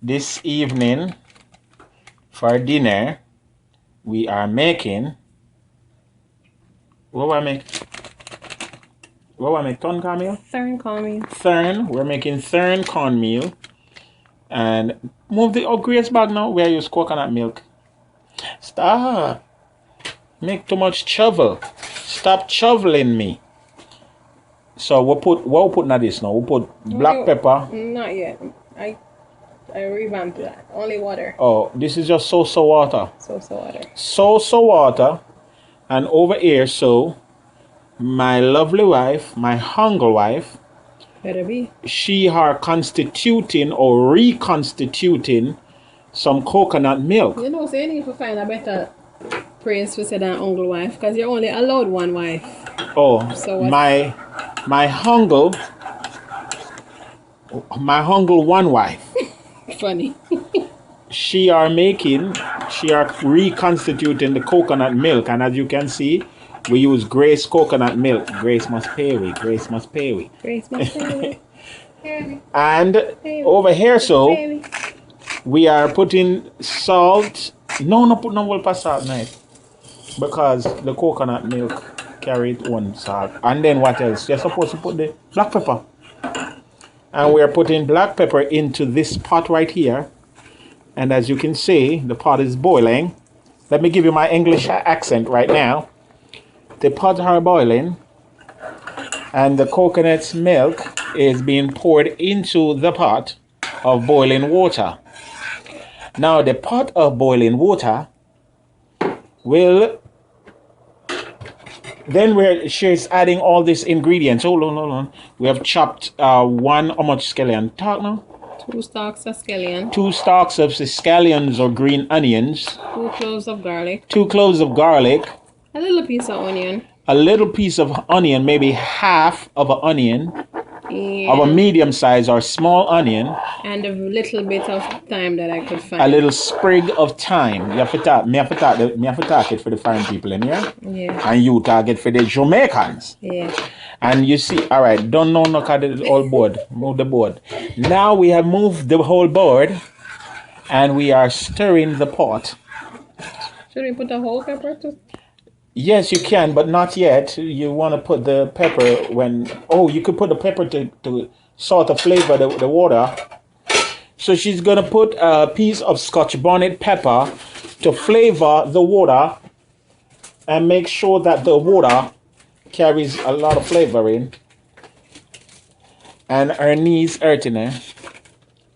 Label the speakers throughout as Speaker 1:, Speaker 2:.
Speaker 1: this evening for dinner we are making what I make? Tun Cornmeal?
Speaker 2: Tun Cornmeal.
Speaker 1: We're making Tun Cornmeal. And move the grace bag now where I use coconut milk. Stop. Make too much shovel. Stop shoveling me. So what we put in this now? We put black pepper.
Speaker 2: Not yet. I revamped that. Only water.
Speaker 1: Oh, this is just so water.
Speaker 2: So water.
Speaker 1: So water. And over here, so my lovely wife, my hungry wife,
Speaker 2: Better be.
Speaker 1: she are constituting or reconstituting some coconut milk.
Speaker 2: You know, so you need to find a better praise to say than uncle wife, because you're only allowed one wife.
Speaker 1: Oh, so my hungry one wife.
Speaker 2: Funny.
Speaker 1: She are reconstituting the coconut milk, and as you can see, we use Grace coconut milk. Grace must pay we.
Speaker 2: Grace must pay we.
Speaker 1: And over here, so we are putting salt. No, put no more salt, night, because the coconut milk carried one salt. And then what else? You're supposed to put the black pepper. And we are putting black pepper into this pot right here. And as you can see, the pot is boiling. Let me give you my English accent right now. The pots are boiling, and the coconut milk is being poured into the pot of boiling water. Now, the pot of boiling water will then she's adding all these ingredients. Hold on. We have chopped how much scallion? Talk now.
Speaker 2: 2 stalks of scallion.
Speaker 1: 2 stalks of scallions or green onions.
Speaker 2: 2 cloves of garlic.
Speaker 1: 2 cloves of garlic.
Speaker 2: A little piece of onion.
Speaker 1: A little piece of onion, maybe half of an onion, of a medium size or small onion.
Speaker 2: And a little bit of thyme that I could find.
Speaker 1: A little sprig of thyme. You have to talk it for the foreign people in here.
Speaker 2: Yeah.
Speaker 1: And you target for the Jamaicans.
Speaker 2: Yeah.
Speaker 1: And you see, all right, don't know knock at the whole board. Move the board. Now we have moved the whole board, and we are stirring the pot.
Speaker 2: Should we put the whole pepper too?
Speaker 1: Yes, you can, but not yet. You want to put the pepper when... Oh, you could put the pepper to sort of flavor the water. So she's going to put a piece of Scotch bonnet pepper to flavor the water and make sure that the water carries a lot of flavor in. And her knees hurting her.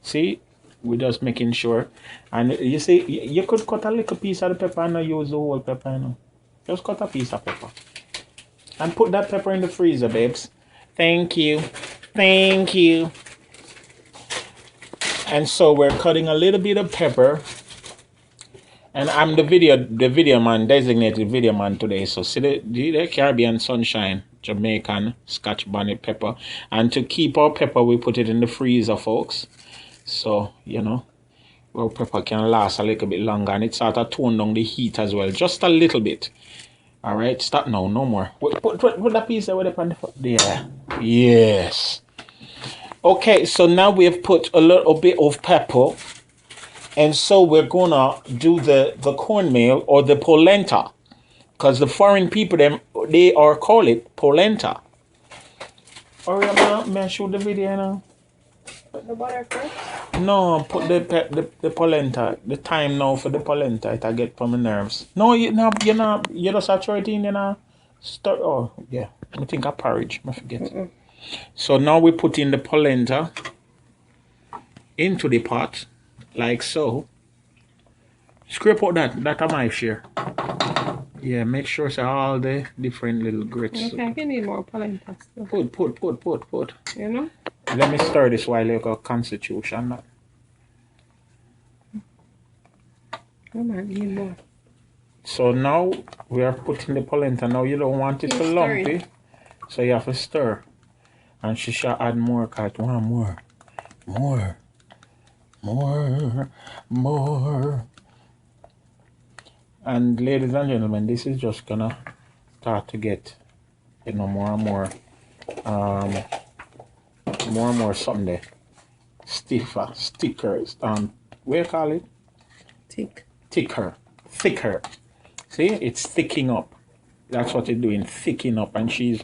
Speaker 1: See? We're just making sure. And you see, you could cut a little piece of the pepper and not use the whole pepper, you know. Just cut a piece of pepper. And put that pepper in the freezer, babes. Thank you. Thank you. And so we're cutting a little bit of pepper. And I'm the video man, designated video man today. So see the Caribbean sunshine, Jamaican, Scotch bonnet pepper. And to keep our pepper, we put it in the freezer, folks. So, you know, our pepper can last a little bit longer. And it sort of tone down the heat as well. Just a little bit. All right, stop now, no more. Put that piece there on the there. Yes. Okay, so now we have put a little bit of pepper. And so we're gonna do the cornmeal or the polenta. Because the foreign people, they are call it polenta. Hurry up now, may I show the video now?
Speaker 2: Put the butter first?
Speaker 1: No, put the polenta. The time now for the polenta. It'll get from my nerves. No, you're just saturating, stir. Oh, yeah. I think I porridge. I forget. So now we put in the polenta into the pot, like so. Scrape out that I might share. Yeah, make sure it's all the different little grits.
Speaker 2: Okay, I can need more polenta.
Speaker 1: Put.
Speaker 2: You know?
Speaker 1: Let me stir this while you got constitution.
Speaker 2: Come on, need more.
Speaker 1: So now we are putting the polenta. Now you don't want it to lumpy, so you have to stir. And she shall add more, because I want more. And ladies and gentlemen, this is just gonna start to get, more and more something there. Stickers, what you call it? Thicker. See, it's thicking up. That's what it's doing, thicking up. And she's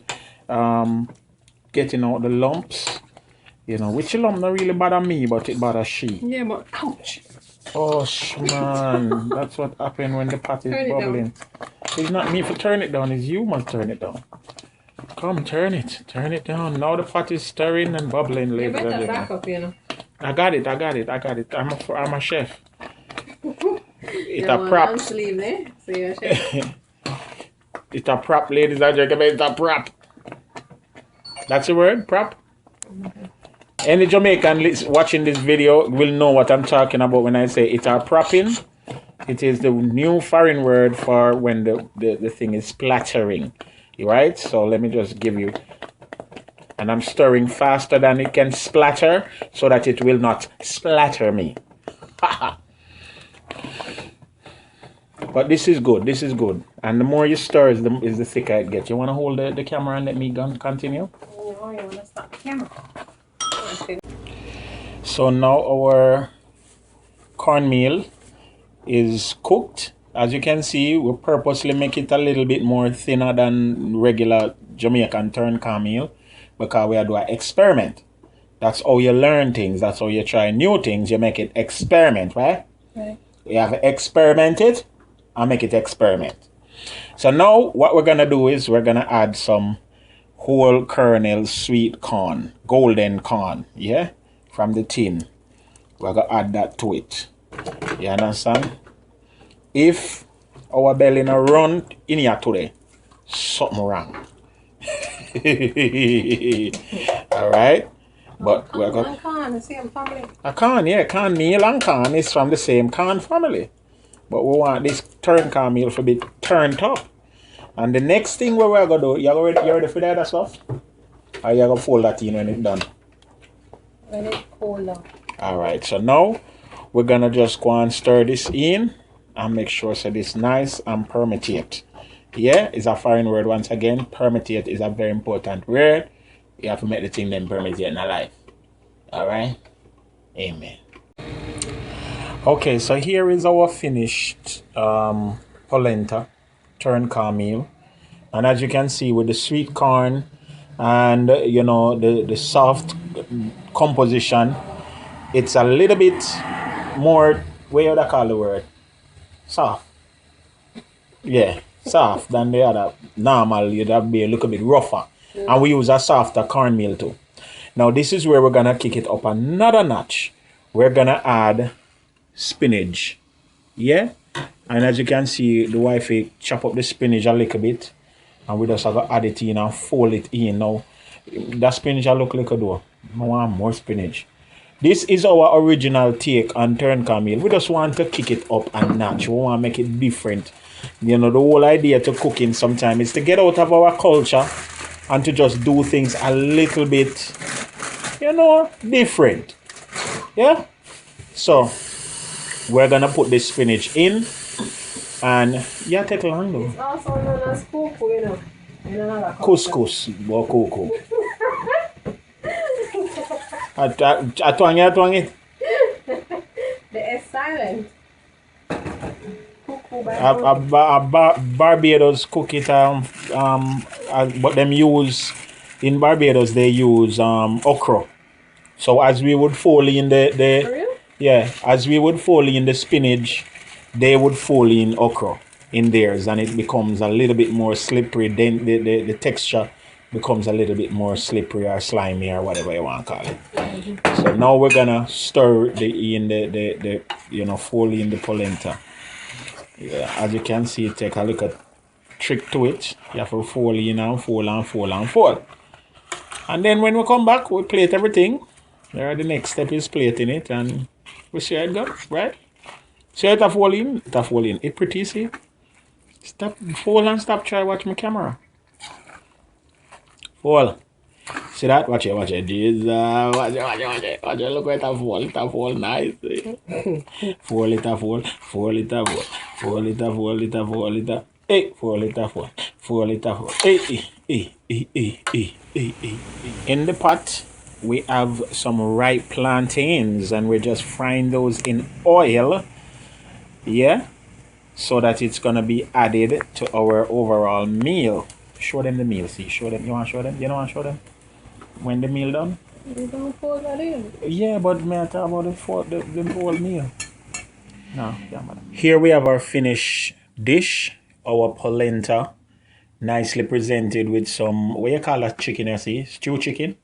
Speaker 1: getting out the lumps. You know, which lump not really bother me, but it bother she.
Speaker 2: Yeah, but ouch.
Speaker 1: Oh, man. That's what happened when the pot is bubbling. It's not me for turn it down, it's you must turn it down. Come, turn it. Turn it down. Now the pot is stirring and bubbling.
Speaker 2: You better back up, you know.
Speaker 1: I got it. I'm a chef. It's a prop.
Speaker 2: So you're a chef.
Speaker 1: It's a prop, ladies and gentlemen. It's a prop. That's the word? Prop? Any Jamaican watching this video will know what I'm talking about when I say it's a propping. It is the new foreign word for when the thing is splattering. Right? So let me just give you. And I'm stirring faster than it can splatter so that it will not splatter me. But this is good. This is good. And the more you stir is the thicker it gets. You want to hold the camera and let me continue?
Speaker 2: Oh, you want to stop the camera?
Speaker 1: So now our cornmeal is cooked. As you can see, we purposely make it a little bit more thinner than regular Jamaican tun cornmeal because we are doing an experiment. That's how you learn things. That's how you try new things. You make it experiment, right?
Speaker 2: Right.
Speaker 1: You have experimented and make it experiment. So now what we're going to do is we're going to add some whole kernel sweet corn, golden corn, yeah, from the tin. We're going to add that to it. You understand? If our belly not run in here today, something wrong. All right? But we're going to...
Speaker 2: Corn, the same family.
Speaker 1: A corn, yeah, cornmeal and corn is from the same corn family. But we want this tun cornmeal to be turned up. And the next thing we're going to do, you ready for the other stuff? Or you going to fold that in when it's done?
Speaker 2: When it's cold out.
Speaker 1: Alright, so now we're going to just go and stir this in and make sure so it's nice and permeate. Yeah, it's a foreign word once again. Permeate is a very important word. You have to make the thing then permeate in our life. Alright? Amen. Okay, so here is our finished polenta, tun cornmeal. And as you can see with the sweet corn and you know the soft composition, it's a little bit more, what do you call the word? Soft. Yeah, soft than the other normal. You'd have to be a little bit rougher. And we use a softer cornmeal too. Now this is where we're gonna kick it up another notch. We're gonna add spinach. Yeah? And as you can see, the wifey chop up the spinach a little bit. And we just have to add it in and fold it in. Now, that spinach look like a door. I want more spinach. This is our original take on tun cornmeal. We just want to kick it up a notch. We want to make it different. You know, the whole idea to cooking sometimes is to get out of our culture and to just do things a little bit, you know, different. Yeah? So, we're going to put this spinach in. And, yeah, take long though.
Speaker 2: It's also known as cuckoo, you know.
Speaker 1: Couscous or cocoa. Atwang it.
Speaker 2: The S silent. Cuckoo
Speaker 1: Barbados cook it but them use in Barbados they use okra. So as we would fold in as we would fold in the spinach, they would fold in okra in theirs, and it becomes a little bit more slippery. Then the texture becomes a little bit more slippery or slimy or whatever you want to call it. So now we're gonna stir the you know, fold in the polenta. Yeah, as you can see, take a look at trick to it. You have to fold in and fold and fold and fold. And then when we come back, we plate everything. There, the next step is plating it, and we see how it goes, right? See how it fold in? It fold in. It pretty, see? Stop, fold and stop, try watch my camera. Fold. See that? Watch it. Jesus, watch it. Look where it fold. It fold nice. Fold it. Hey, fold it. Hey. In the pot, we have some ripe plantains, and we're just frying those in oil. Yeah, so that it's gonna be added to our overall meal. Show them the meal. See, show them. You want to show them? You don't want to show them when the meal done?
Speaker 2: You don't pour that in.
Speaker 1: Yeah, but may I talk about the whole meal? No, yeah, madam. Here we have our finished dish, our polenta, nicely presented with some, what you call that chicken, I see? Stew chicken?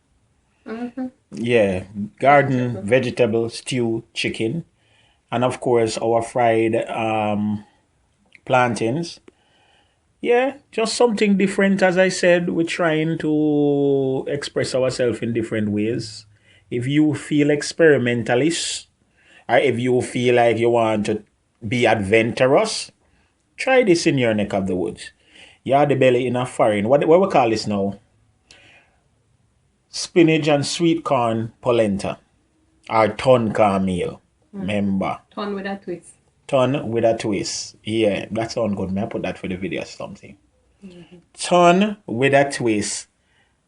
Speaker 1: Yeah, garden vegetable stew chicken. And of course, our fried plantains. Yeah, just something different. As I said, we're trying to express ourselves in different ways. If you feel experimentalist, or if you feel like you want to be adventurous, try this in your neck of the woods. Yardie belly in a foreign. What we call this now? Spinach and sweet corn polenta. Or Tun Cornmeal. Remember.
Speaker 2: Tun with a twist.
Speaker 1: Tun with a twist. Yeah, that sounds good. May I put that for the video or something? Tun with a twist.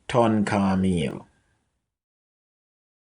Speaker 1: Tun Cornmeal.